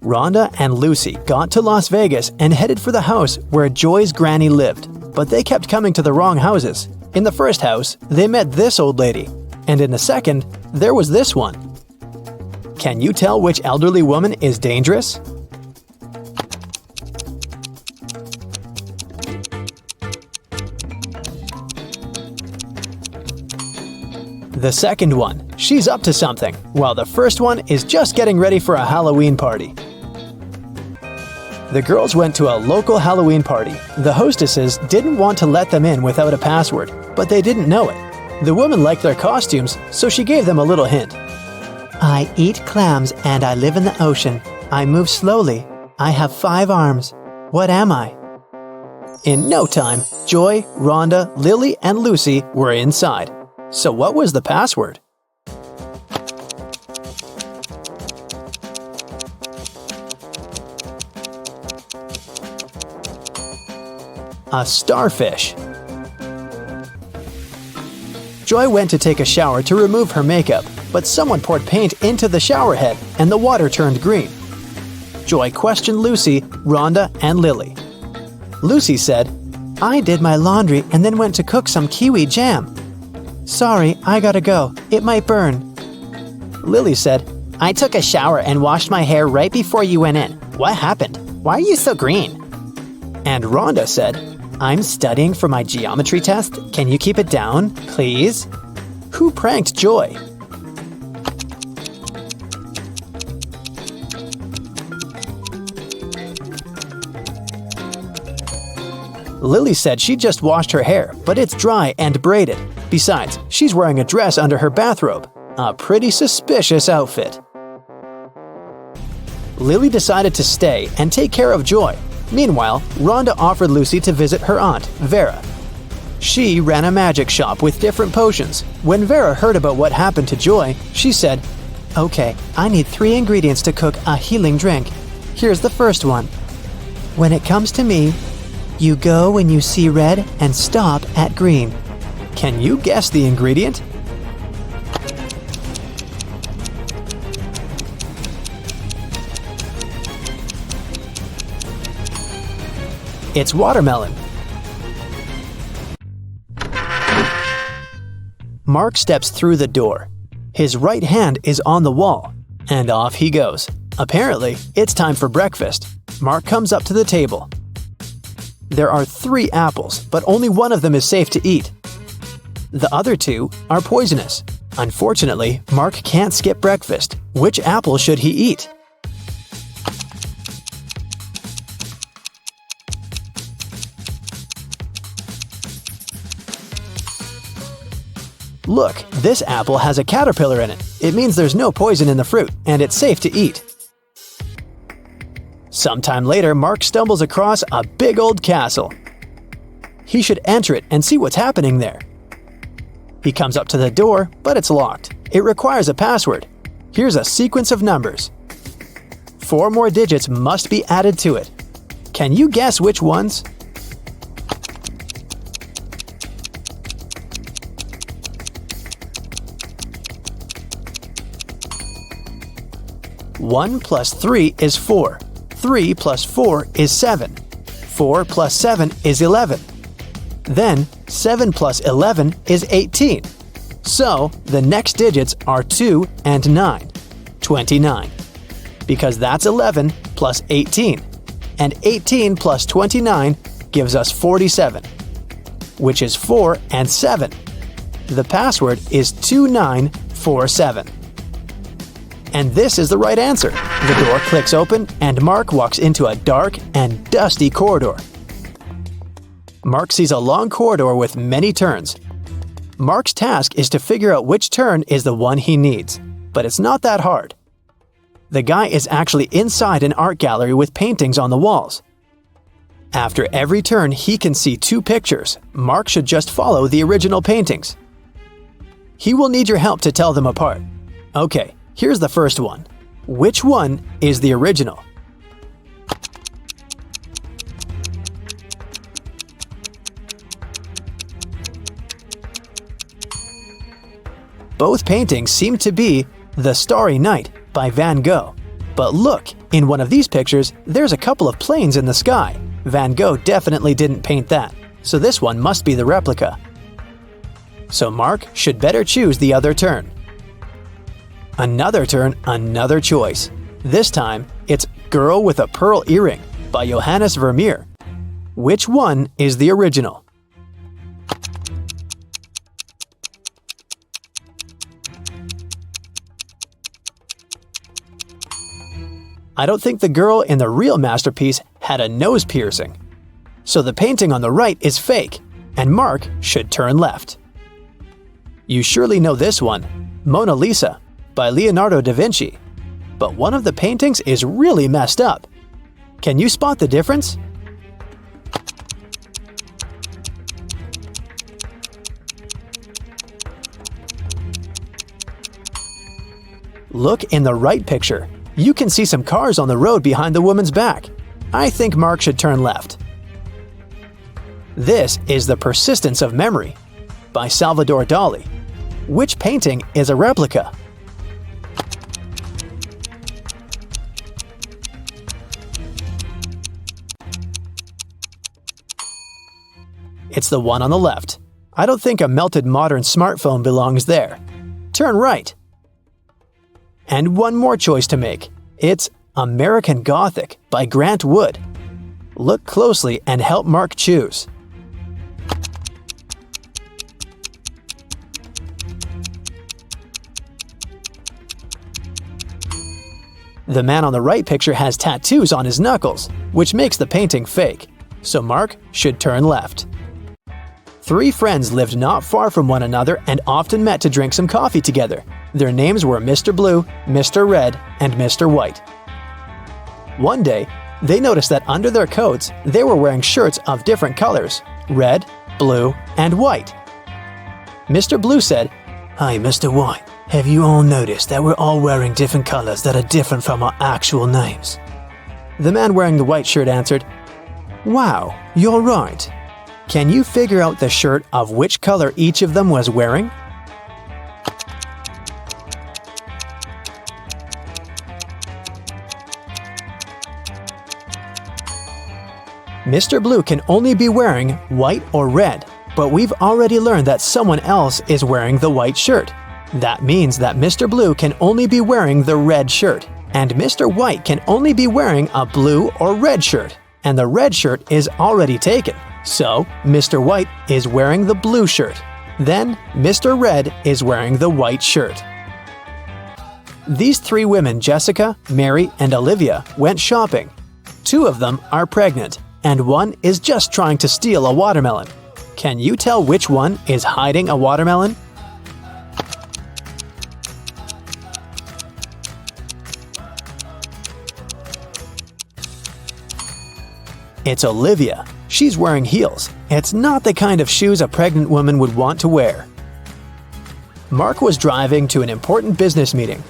Rhonda and Lucy got to Las Vegas and headed for the house where Joy's granny lived, but they kept coming to the wrong houses. In the first house, they met this old lady, and in the second, there was this one. Can you tell which elderly woman is dangerous? The second one, she's up to something, while the first one is just getting ready for a Halloween party. The girls went to a local Halloween party. The hostesses didn't want to let them in without a password, but they didn't know it. The woman liked their costumes, so she gave them a little hint. I eat clams and I live in the ocean. I move slowly. I have 5 arms. What am I? In no time, Joy, Rhonda, Lily, and Lucy were inside. So what was the password? A starfish. Joy went to take a shower to remove her makeup, but someone poured paint into the shower head and the water turned green. Joy questioned Lucy, Rhonda, and Lily. Lucy said, I did my laundry and then went to cook some kiwi jam. Sorry, I gotta go. It might burn. Lily said, I took a shower and washed my hair right before you went in. What happened? Why are you so green? And Rhonda said, I'm studying for my geometry test. Can you keep it down, please? Who pranked Joy? Lily said she just washed her hair, but it's dry and braided. Besides, she's wearing a dress under her bathrobe. A pretty suspicious outfit. Lily decided to stay and take care of Joy. Meanwhile, Rhonda offered Lucy to visit her aunt, Vera. She ran a magic shop with different potions. When Vera heard about what happened to Joy, she said, Okay, I need 3 ingredients to cook a healing drink. Here's the first one. When it comes to me, you go when you see red and stop at green. Can you guess the ingredient? It's watermelon. Mark steps through the door. His right hand is on the wall, and off he goes. Apparently, it's time for breakfast. Mark comes up to the table. There are 3 apples, but only one of them is safe to eat. The other 2 are poisonous. Unfortunately, Mark can't skip breakfast. Which apple should he eat? Look, this apple has a caterpillar in it. It means there's no poison in the fruit, and it's safe to eat. Sometime later, Mark stumbles across a big old castle. He should enter it and see what's happening there. He comes up to the door, but it's locked. It requires a password. Here's a sequence of numbers. 4 more digits must be added to it. Can you guess which ones? One plus 3 is 4. 3 plus 4 is 7. 4 plus 7 is 11. Then 7 plus 11 is 18. So the next digits are 2 and 9. 29. Because that's 11 plus 18. And 18 plus 29 gives us 47. Which is 4 and 7. The password is 2947. And this is the right answer. The door clicks open and Mark walks into a dark and dusty corridor. Mark sees a long corridor with many turns. Mark's task is to figure out which turn is the one he needs, but it's not that hard. The guy is actually inside an art gallery with paintings on the walls. After every turn, he can see 2 pictures. Mark should just follow the original paintings. He will need your help to tell them apart. Okay, here's the first one. Which one is the original? Both paintings seem to be The Starry Night by Van Gogh. But look, in one of these pictures, there's a couple of planes in the sky. Van Gogh definitely didn't paint that, so this one must be the replica. So Mark should better choose the other turn. Another turn, another choice. This time, it's Girl with a Pearl Earring by Johannes Vermeer. Which one is the original? I don't think the girl in the real masterpiece had a nose piercing. So the painting on the right is fake, and Mark should turn left. You surely know this one, Mona Lisa, by Leonardo da Vinci. But one of the paintings is really messed up. Can you spot the difference? Look in the right picture. You can see some cars on the road behind the woman's back. I think Mark should turn left. This is The Persistence of Memory by Salvador Dali. Which painting is a replica? It's the one on the left. I don't think a melted modern smartphone belongs there. Turn right. And one more choice to make. It's American Gothic by Grant Wood. Look closely and help Mark choose. The man on the right picture has tattoos on his knuckles, which makes the painting fake, so Mark should turn left. Three friends lived not far from one another and often met to drink some coffee together. Their names were Mr. Blue, Mr. Red, and Mr. White. One day, they noticed that under their coats, they were wearing shirts of different colors: red, blue, and white. Mr. Blue said, "Hi, Mr. White. Have you all noticed that we're all wearing different colors that are different from our actual names?" The man wearing the white shirt answered, "Wow, you're right. Can you figure out the shirt of which color each of them was wearing?" Mr. Blue can only be wearing white or red, but we've already learned that someone else is wearing the white shirt. That means that Mr. Blue can only be wearing the red shirt, and Mr. White can only be wearing a blue or red shirt, and the red shirt is already taken. So, Mr. White is wearing the blue shirt. Then, Mr. Red is wearing the white shirt. These three women, Jessica, Mary, and Olivia, went shopping. Two of them are pregnant, and one is just trying to steal a watermelon. Can you tell which one is hiding a watermelon? It's Olivia. She's wearing heels. It's not the kind of shoes a pregnant woman would want to wear. Mark was driving to an important business meeting.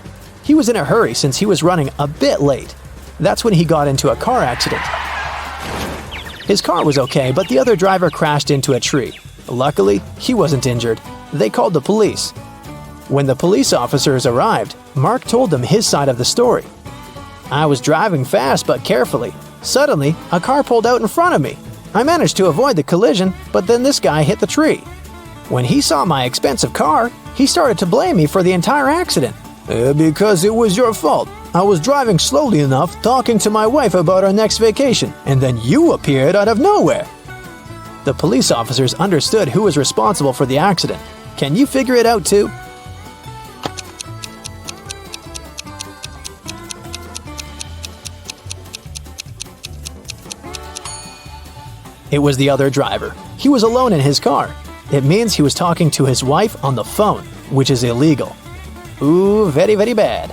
He was in a hurry since he was running a bit late. That's when he got into a car accident. His car was okay, but the other driver crashed into a tree. Luckily, he wasn't injured. They called the police. When the police officers arrived, Mark told them his side of the story. "I was driving fast but carefully. Suddenly, a car pulled out in front of me. I managed to avoid the collision, but then this guy hit the tree. When he saw my expensive car, he started to blame me for the entire accident. Because it was your fault. I was driving slowly enough, talking to my wife about our next vacation, and then you appeared out of nowhere." The police officers understood who was responsible for the accident. Can you figure it out too? It was the other driver. He was alone in his car. It means he was talking to his wife on the phone, which is illegal. Ooh, very, very bad.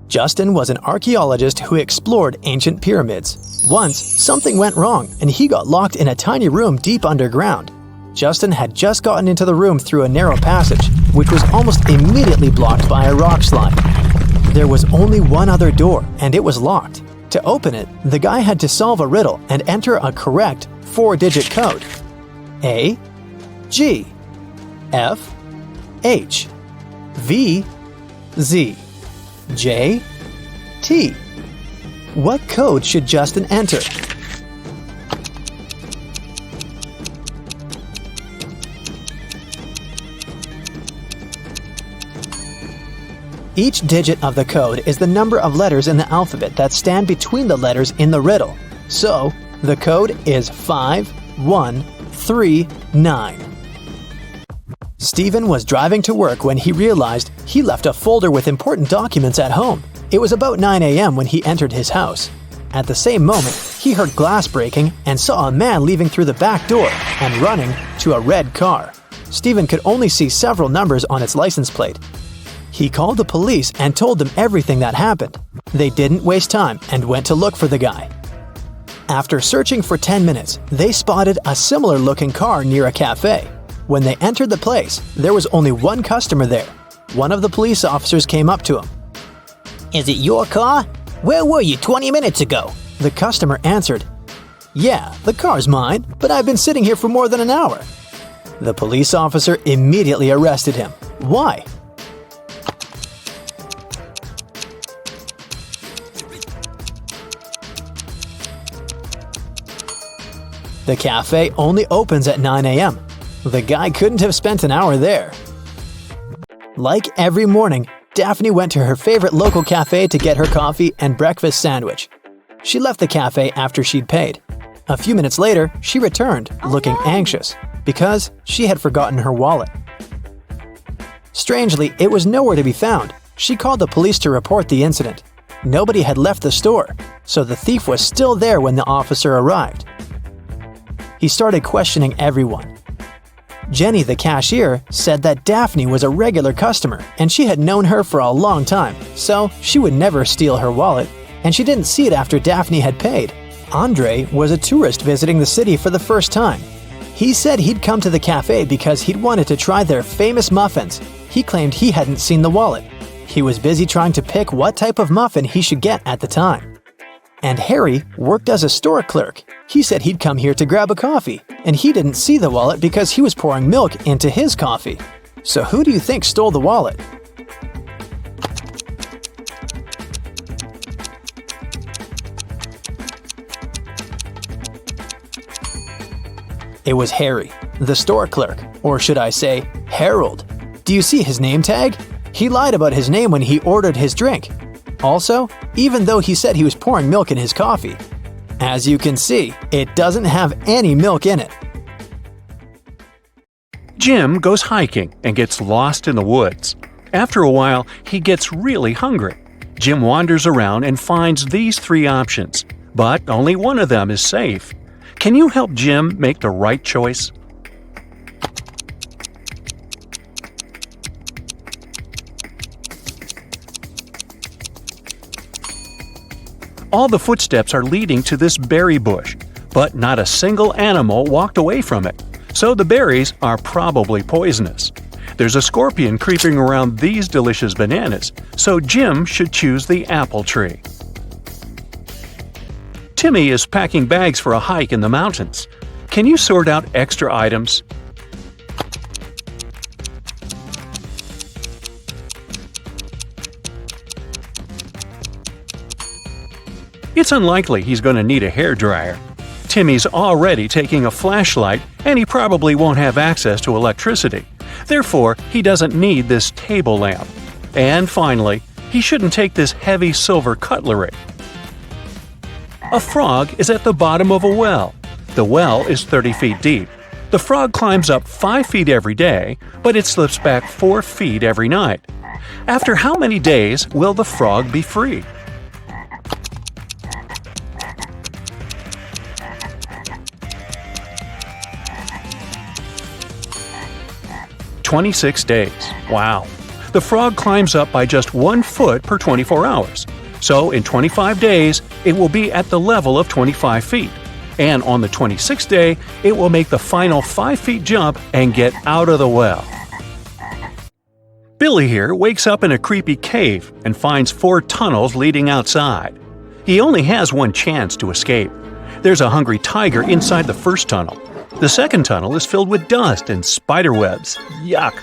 Justin was an archaeologist who explored ancient pyramids. Once, something went wrong and he got locked in a tiny room deep underground. Justin had just gotten into the room through a narrow passage, which was almost immediately blocked by a rock slide. There was only one other door, and it was locked. To open it, the guy had to solve a riddle and enter a correct 4-digit code. A, G, F, H, V, Z, J, T. What code should Justin enter? Each digit of the code is the number of letters in the alphabet that stand between the letters in the riddle. So, the code is 5139. Stephen was driving to work when he realized he left a folder with important documents at home. It was about 9 a.m. when he entered his house. At the same moment, he heard glass breaking and saw a man leaving through the back door and running to a red car. Stephen could only see several numbers on its license plate. He called the police and told them everything that happened. They didn't waste time and went to look for the guy. After searching for 10 minutes, they spotted a similar-looking car near a cafe. When they entered the place, there was only one customer there. One of the police officers came up to him. "Is it your car? Where were you 20 minutes ago?" The customer answered, "Yeah, the car's mine, but I've been sitting here for more than an hour." The police officer immediately arrested him. Why? The cafe only opens at 9 a.m. The guy couldn't have spent an hour there. Like every morning, Daphne went to her favorite local cafe to get her coffee and breakfast sandwich. She left the cafe after she'd paid. A few minutes later, she returned, looking anxious, because she had forgotten her wallet. Strangely, it was nowhere to be found. She called the police to report the incident. Nobody had left the store, so the thief was still there when the officer arrived. He started questioning everyone. Jenny, the cashier, said that Daphne was a regular customer and she had known her for a long time, so she would never steal her wallet, and she didn't see it after Daphne had paid. Andre was a tourist visiting the city for the first time. He said he'd come to the cafe because he'd wanted to try their famous muffins. He claimed he hadn't seen the wallet. He was busy trying to pick what type of muffin he should get at the time. And Harry worked as a store clerk. He said he'd come here to grab a coffee, and he didn't see the wallet because he was pouring milk into his coffee. So who do you think stole the wallet? It was Harry, the store clerk, or should I say, Harold. Do you see his name tag? He lied about his name when he ordered his drink. Also, even though he said he was pouring milk in his coffee, as you can see, it doesn't have any milk in it. Jim goes hiking and gets lost in the woods. After a while, he gets really hungry. Jim wanders around and finds these three options, but only one of them is safe. Can you help Jim make the right choice? All the footsteps are leading to this berry bush, but not a single animal walked away from it, so the berries are probably poisonous. There's a scorpion creeping around these delicious bananas, so Jim should choose the apple tree. Timmy is packing bags for a hike in the mountains. Can you sort out extra items? It's unlikely he's going to need a hairdryer. Timmy's already taking a flashlight, and he probably won't have access to electricity. Therefore, he doesn't need this table lamp. And finally, he shouldn't take this heavy silver cutlery. A frog is at the bottom of a well. The well is 30 feet deep. The frog climbs up 5 feet every day, but it slips back 4 feet every night. After how many days will the frog be free? "26 days. Wow. The frog climbs up by just 1 foot per 24 hours. So in 25 days, it will be at the level of 25 feet. And on the 26th day, it will make the final 5 feet jump and get out of the well." Billy here wakes up in a creepy cave and finds 4 tunnels leading outside. He only has one chance to escape. There's a hungry tiger inside the first tunnel. The second tunnel is filled with dust and spider webs. Yuck!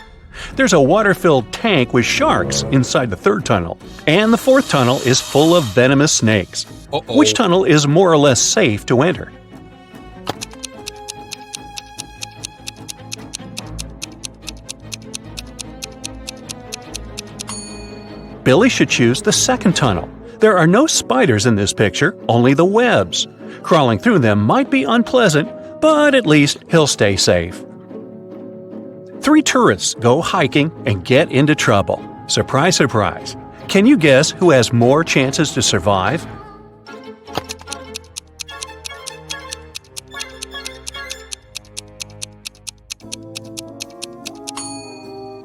There's a water-filled tank with sharks inside the third tunnel, and the fourth tunnel is full of venomous snakes. Which tunnel is more or less safe to enter? Billy should choose the second tunnel. There are no spiders in this picture, only the webs. Crawling through them might be unpleasant, but at least he'll stay safe. 3 tourists go hiking and get into trouble. Surprise, surprise. Can you guess who has more chances to survive?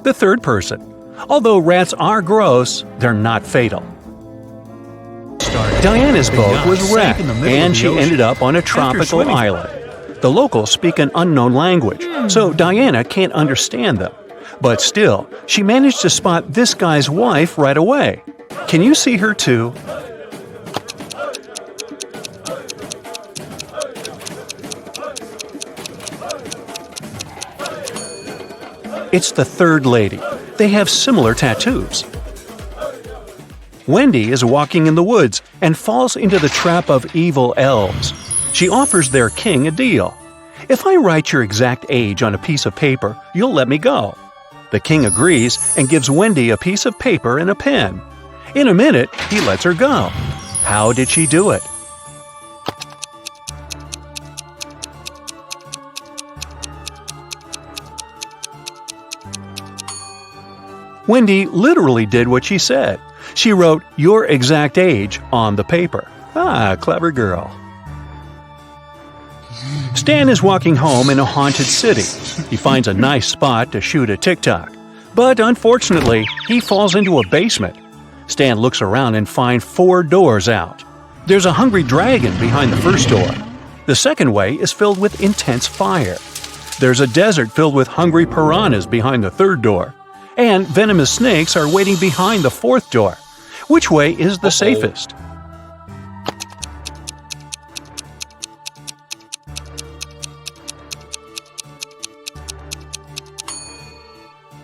The third person. Although rats are gross, they're not fatal. Diana's boat was wrecked, and she ended up on a tropical island. The locals speak an unknown language, so Diana can't understand them. But still, she managed to spot this guy's wife right away. Can you see her too? It's the third lady. They have similar tattoos. Wendy is walking in the woods and falls into the trap of evil elves. She offers their king a deal. If I write your exact age on a piece of paper, you'll let me go. The king agrees and gives Wendy a piece of paper and a pen. In a minute, he lets her go. How did she do it? Wendy literally did what she said. She wrote your exact age on the paper. Ah, clever girl. Stan is walking home in a haunted city. He finds a nice spot to shoot a TikTok. But unfortunately, he falls into a basement. Stan looks around and finds 4 doors out. There's a hungry dragon behind the first door. The second way is filled with intense fire. There's a desert filled with hungry piranhas behind the third door. And venomous snakes are waiting behind the fourth door. Which way is the safest?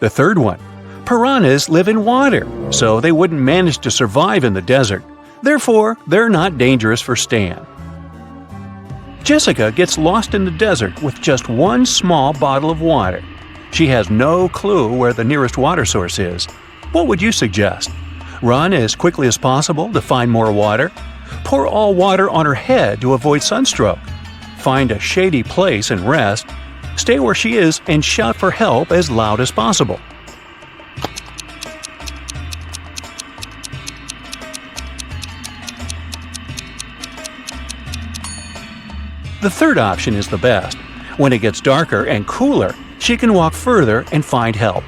The third one. Piranhas live in water, so they wouldn't manage to survive in the desert. Therefore, they're not dangerous for Stan. Jessica gets lost in the desert with just one small bottle of water. She has no clue where the nearest water source is. What would you suggest? Run as quickly as possible to find more water? Pour all water on her head to avoid sunstroke? Find a shady place and rest? Stay where she is and shout for help as loud as possible. The third option is the best. When it gets darker and cooler, she can walk further and find help.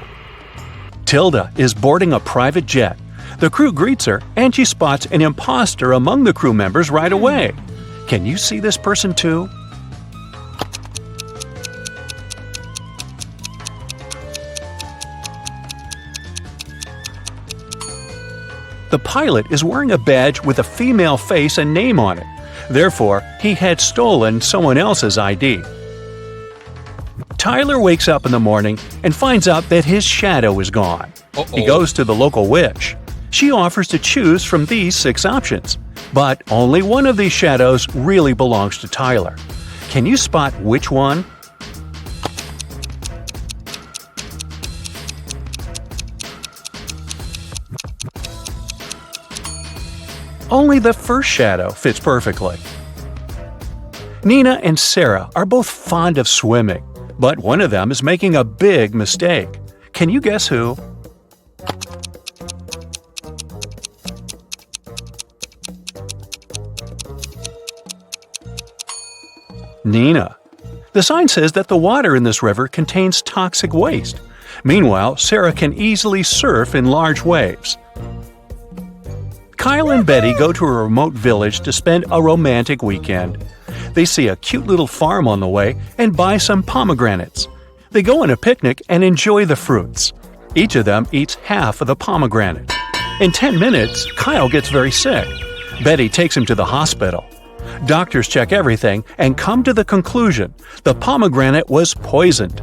Tilda is boarding a private jet. The crew greets her, and she spots an imposter among the crew members right away. Can you see this person too? The pilot is wearing a badge with a female face and name on it. Therefore, he had stolen someone else's ID. Tyler wakes up in the morning and finds out that his shadow is gone. He goes to the local witch. She offers to choose from these 6 options, but only one of these shadows really belongs to Tyler. Can you spot which one? Only the first shadow fits perfectly. Nina and Sarah are both fond of swimming, but one of them is making a big mistake. Can you guess who? Nina. The sign says that the water in this river contains toxic waste. Meanwhile, Sarah can easily surf in large waves. Kyle and Betty go to a remote village to spend a romantic weekend. They see a cute little farm on the way and buy some pomegranates. They go on a picnic and enjoy the fruits. Each of them eats half of the pomegranate. In 10 minutes, Kyle gets very sick. Betty takes him to the hospital. Doctors check everything and come to the conclusion the pomegranate was poisoned.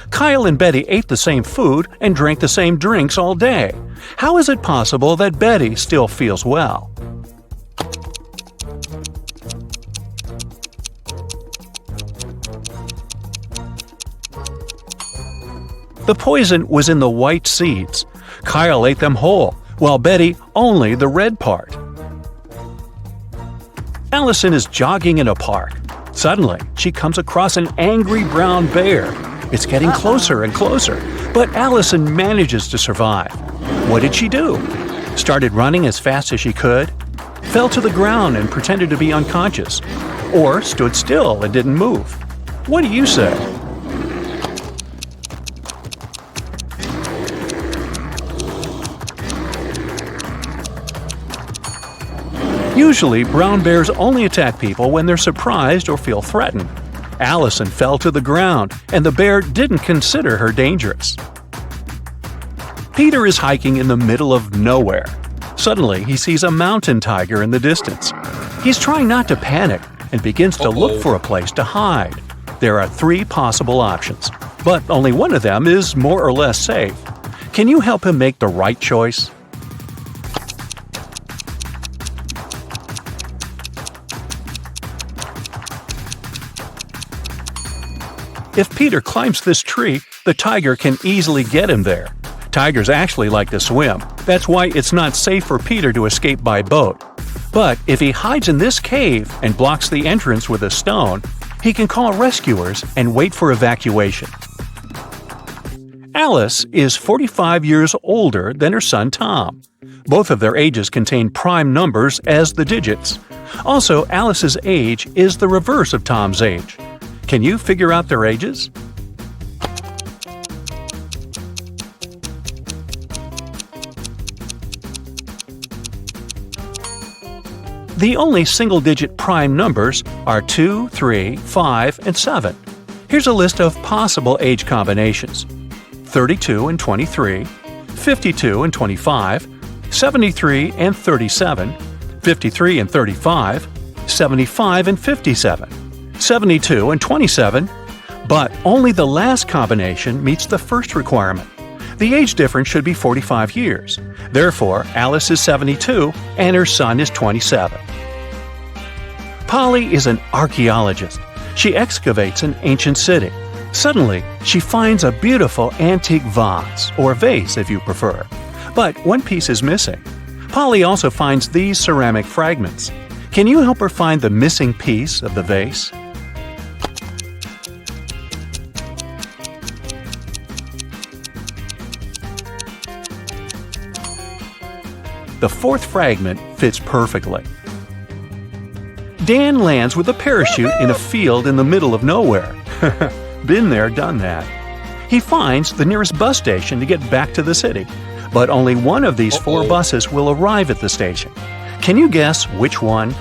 Kyle and Betty ate the same food and drank the same drinks all day. How is it possible that Betty still feels well? The poison was in the white seeds. Kyle ate them whole, while Betty only the red part. Allison is jogging in a park. Suddenly, she comes across an angry brown bear. It's getting closer and closer, but Allison manages to survive. What did she do? Started running as fast as she could? Fell to the ground and pretended to be unconscious? Or stood still and didn't move? What do you say? Usually, brown bears only attack people when they're surprised or feel threatened. Allison fell to the ground, and the bear didn't consider her dangerous. Peter is hiking in the middle of nowhere. Suddenly, he sees a mountain tiger in the distance. He's trying not to panic and begins to look for a place to hide. There are 3 possible options, but only one of them is more or less safe. Can you help him make the right choice? If Peter climbs this tree, the tiger can easily get him there. Tigers actually like to swim. That's why it's not safe for Peter to escape by boat. But if he hides in this cave and blocks the entrance with a stone, he can call rescuers and wait for evacuation. Alice is 45 years older than her son Tom. Both of their ages contain prime numbers as the digits. Also, Alice's age is the reverse of Tom's age. Can you figure out their ages? The only single-digit prime numbers are 2, 3, 5, and 7. Here's a list of possible age combinations: 32 and 23, 52 and 25, 73 and 37, 53 and 35, 75 and 57. 72 and 27, but only the last combination meets the first requirement. The age difference should be 45 years. Therefore, Alice is 72 and her son is 27. Polly is an archaeologist. She excavates an ancient city. Suddenly, she finds a beautiful antique vase, or vase if you prefer. But one piece is missing. Polly also finds these ceramic fragments. Can you help her find the missing piece of the vase? The 4th fragment fits perfectly. Dan lands with a parachute in a field in the middle of nowhere. Been there, done that. He finds the nearest bus station to get back to the city, but only one of these 4 buses will arrive at the station. Can you guess which one?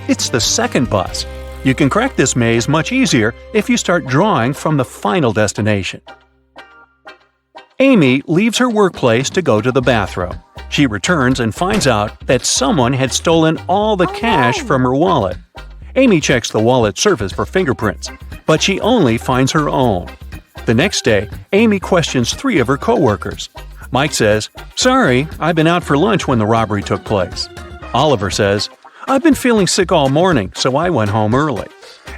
It's the 2nd bus. You can crack this maze much easier if you start drawing from the final destination. Amy leaves her workplace to go to the bathroom. She returns and finds out that someone had stolen all the cash from her wallet. Amy checks the wallet surface for fingerprints, but she only finds her own. The next day, Amy questions 3 of her coworkers. Mike says, "Sorry, I've been out for lunch when the robbery took place." Oliver says, "I've been feeling sick all morning, so I went home early."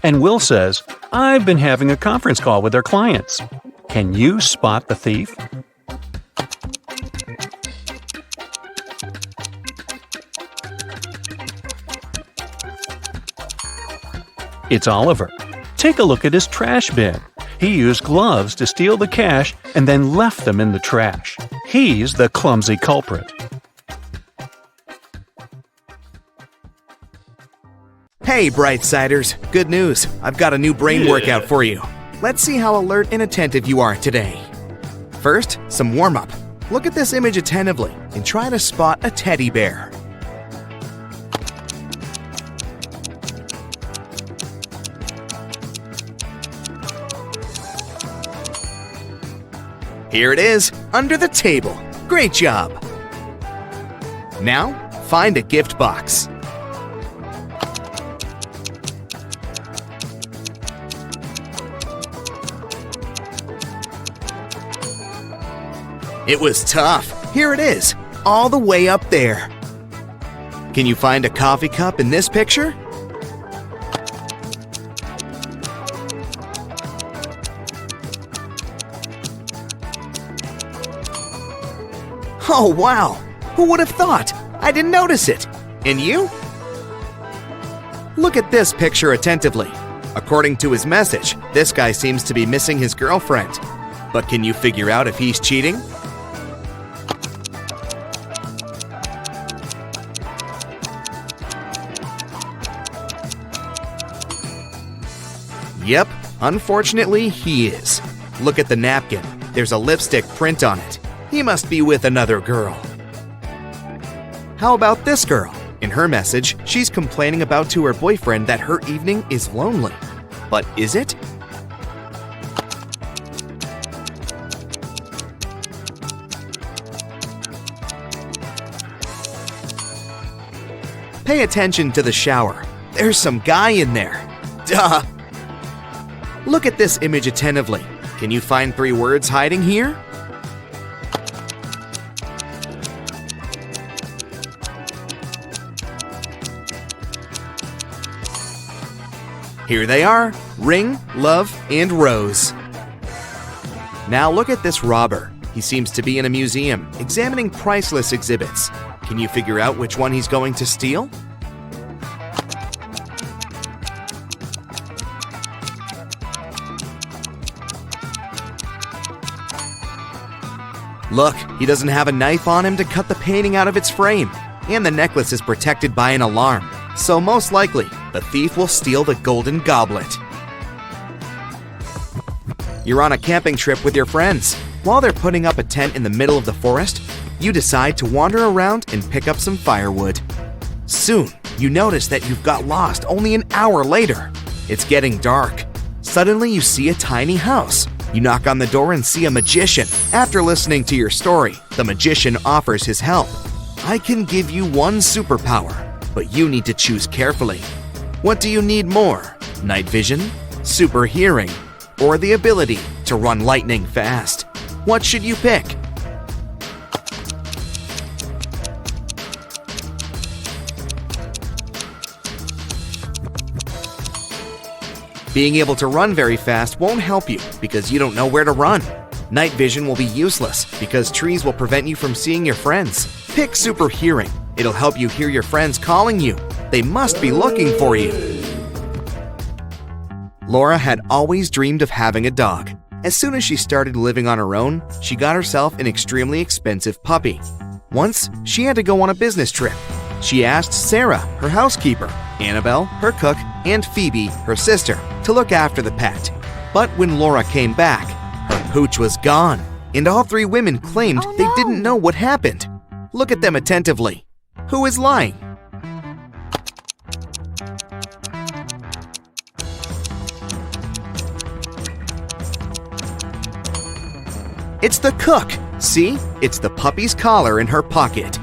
And Will says, "I've been having a conference call with their clients." Can you spot the thief? It's Oliver. Take a look at his trash bin. He used gloves to steal the cash and then left them in the trash. He's the clumsy culprit. Hey, Brightsiders! Good news! I've got a new brain workout for you. Let's see how alert and attentive you are today. First, some warm-up. Look at this image attentively and try to spot a teddy bear. Here it is, under the table. Great job! Now, find a gift box. It was tough. Here it is, all the way up there. Can you find a coffee cup in this picture? Oh wow! Who would have thought? I didn't notice it. And you? Look at this picture attentively. According to his message, this guy seems to be missing his girlfriend. But can you figure out if he's cheating? Yep, unfortunately he is. Look at the napkin. There's a lipstick print on it. He must be with another girl. How about this girl? In her message, she's complaining about to her boyfriend that her evening is lonely. But is it? Pay attention to the shower. There's some guy in there. Duh! Look at this image attentively. Can you find 3 words hiding here? Here they are: ring, love, and rose. Now look at this robber. He seems to be in a museum, examining priceless exhibits. Can you figure out which one he's going to steal? Look, he doesn't have a knife on him to cut the painting out of its frame. And the necklace is protected by an alarm. So most likely, the thief will steal the golden goblet. You're on a camping trip with your friends. While they're putting up a tent in the middle of the forest, you decide to wander around and pick up some firewood. Soon, you notice that you've got lost only an hour later. It's getting dark. Suddenly, you see a tiny house. You knock on the door and see a magician. After listening to your story, the magician offers his help. I can give you one superpower, but you need to choose carefully. What do you need more? Night vision, super hearing, or the ability to run lightning fast? What should you pick? Being able to run very fast won't help you because you don't know where to run. Night vision will be useless because trees will prevent you from seeing your friends. Pick super hearing. It'll help you hear your friends calling you. They must be looking for you. Laura had always dreamed of having a dog. As soon as she started living on her own, she got herself an extremely expensive puppy. Once, she had to go on a business trip. She asked Sarah, her housekeeper, Annabelle, her cook, and Phoebe, her sister, to look after the pet. But when Laura came back, her pooch was gone, and all 3 women claimed they didn't know what happened. Look at them attentively. Who is lying? It's the cook. See? It's the puppy's collar in her pocket.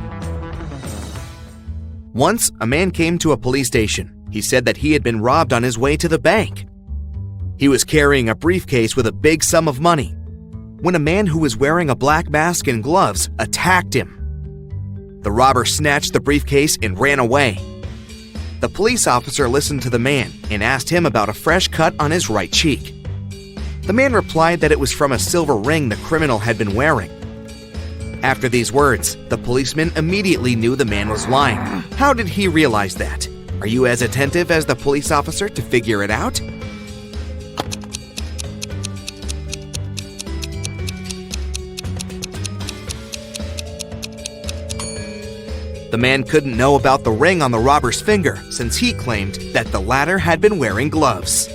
Once, a man came to a police station. He said that he had been robbed on his way to the bank. He was carrying a briefcase with a big sum of money when a man who was wearing a black mask and gloves attacked him. The robber snatched the briefcase and ran away. The police officer listened to the man and asked him about a fresh cut on his right cheek. The man replied that it was from a silver ring the criminal had been wearing. After these words, the policeman immediately knew the man was lying. How did he realize that? Are you as attentive as the police officer to figure it out? The man couldn't know about the ring on the robber's finger since he claimed that the latter had been wearing gloves.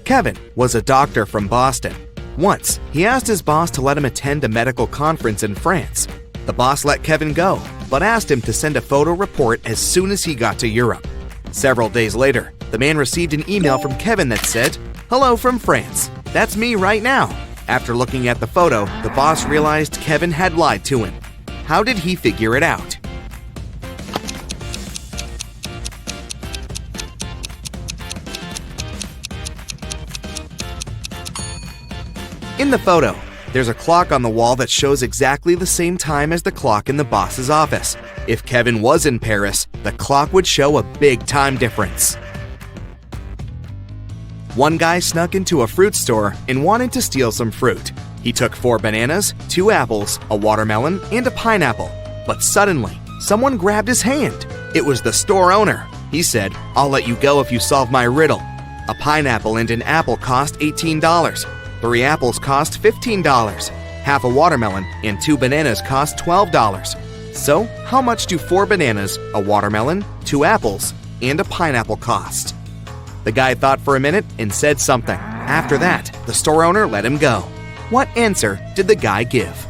Kevin was a doctor from Boston. Once, he asked his boss to let him attend a medical conference in France. The boss let Kevin go, but asked him to send a photo report as soon as he got to Europe. Several days later, the man received an email from Kevin that said, "Hello from France. That's me right now." After looking at the photo, the boss realized Kevin had lied to him. How did he figure it out? In the photo, there's a clock on the wall that shows exactly the same time as the clock in the boss's office. If Kevin was in Paris, the clock would show a big time difference. One guy snuck into a fruit store and wanted to steal some fruit. He took 4 bananas, 2 apples, a watermelon, and a pineapple. But suddenly, someone grabbed his hand. It was the store owner. He said, "I'll let you go if you solve my riddle." A pineapple and an apple cost $18. 3 apples cost $15. Half a watermelon and 2 bananas cost $12. So, how much do 4 bananas, a watermelon, 2 apples, and a pineapple cost? The guy thought for a minute and said something. After that, the store owner let him go. What answer did the guy give?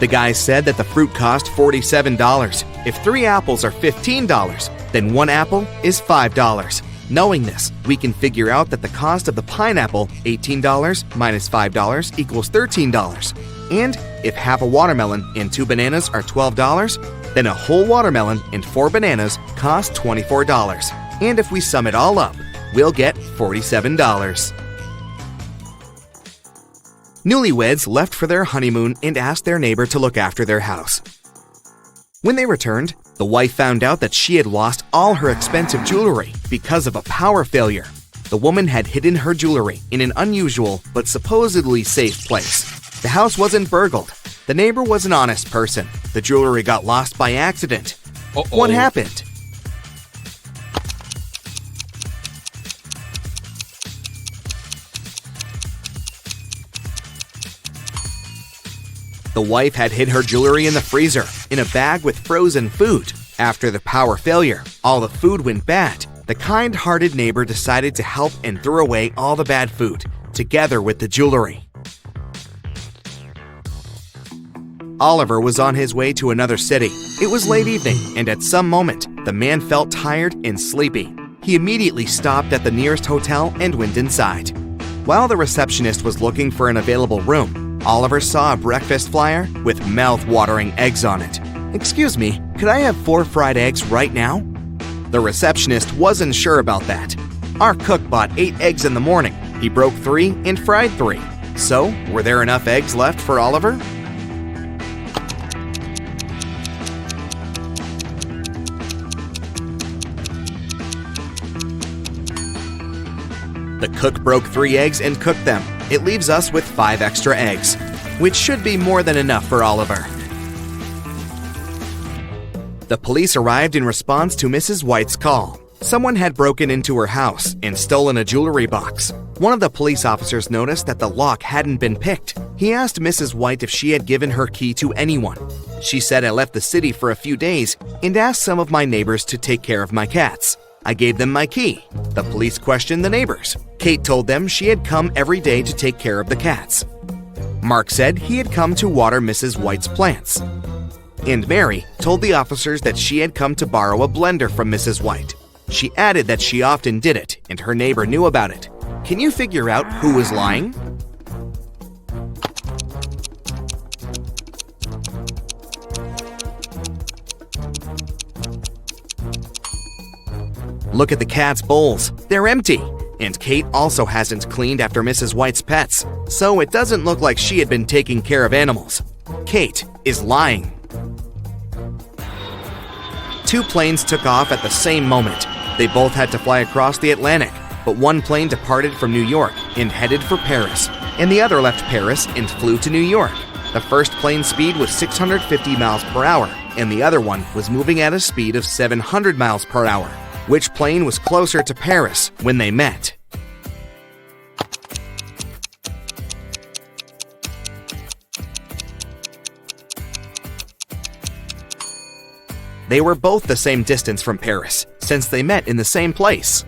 The guy said that the fruit cost $47. If 3 apples are $15, then 1 apple is $5. Knowing this, we can figure out that the cost of the pineapple, $18 minus $5 equals $13. And if half a watermelon and 2 bananas are $12, then a whole watermelon and 4 bananas cost $24. And if we sum it all up, we'll get $47. Newlyweds left for their honeymoon and asked their neighbor to look after their house. When they returned, the wife found out that she had lost all her expensive jewelry because of a power failure. The woman had hidden her jewelry in an unusual but supposedly safe place. The house wasn't burgled. The neighbor was an honest person. The jewelry got lost by accident. What happened? The wife had hid her jewelry in the freezer, in a bag with frozen food. After the power failure, all the food went bad. The kind-hearted neighbor decided to help and threw away all the bad food, together with the jewelry. Oliver was on his way to another city. It was late evening, and at some moment, the man felt tired and sleepy. He immediately stopped at the nearest hotel and went inside. While the receptionist was looking for an available room, Oliver saw a breakfast flyer with mouth-watering eggs on it. "Excuse me, could I have 4 fried eggs right now?" The receptionist wasn't sure about that. Our cook bought 8 eggs in the morning. He broke 3 and fried 3. So, were there enough eggs left for Oliver? The cook broke 3 eggs and cooked them. It leaves us with 5 extra eggs, which should be more than enough for Oliver. The police arrived in response to Mrs. White's call. Someone had broken into her house and stolen a jewelry box. One of the police officers noticed that the lock hadn't been picked. He asked Mrs. White if she had given her key to anyone. She said, "I left the city for a few days and asked some of my neighbors to take care of my cats. I gave them my key." The police questioned the neighbors. Kate told them she had come every day to take care of the cats. Mark said he had come to water Mrs. White's plants. And Mary told the officers that she had come to borrow a blender from Mrs. White. She added that she often did it, and her neighbor knew about it. Can you figure out who was lying? Look at the cat's bowls. They're empty. And Kate also hasn't cleaned after Mrs. White's pets, so it doesn't look like she had been taking care of animals. Kate is lying. 2 planes took off at the same moment. They both had to fly across the Atlantic, but one plane departed from New York and headed for Paris, and the other left Paris and flew to New York. The first plane's speed was 650 miles per hour, and the other one was moving at a speed of 700 miles per hour. Which plane was closer to Paris when they met? They were both the same distance from Paris, since they met in the same place.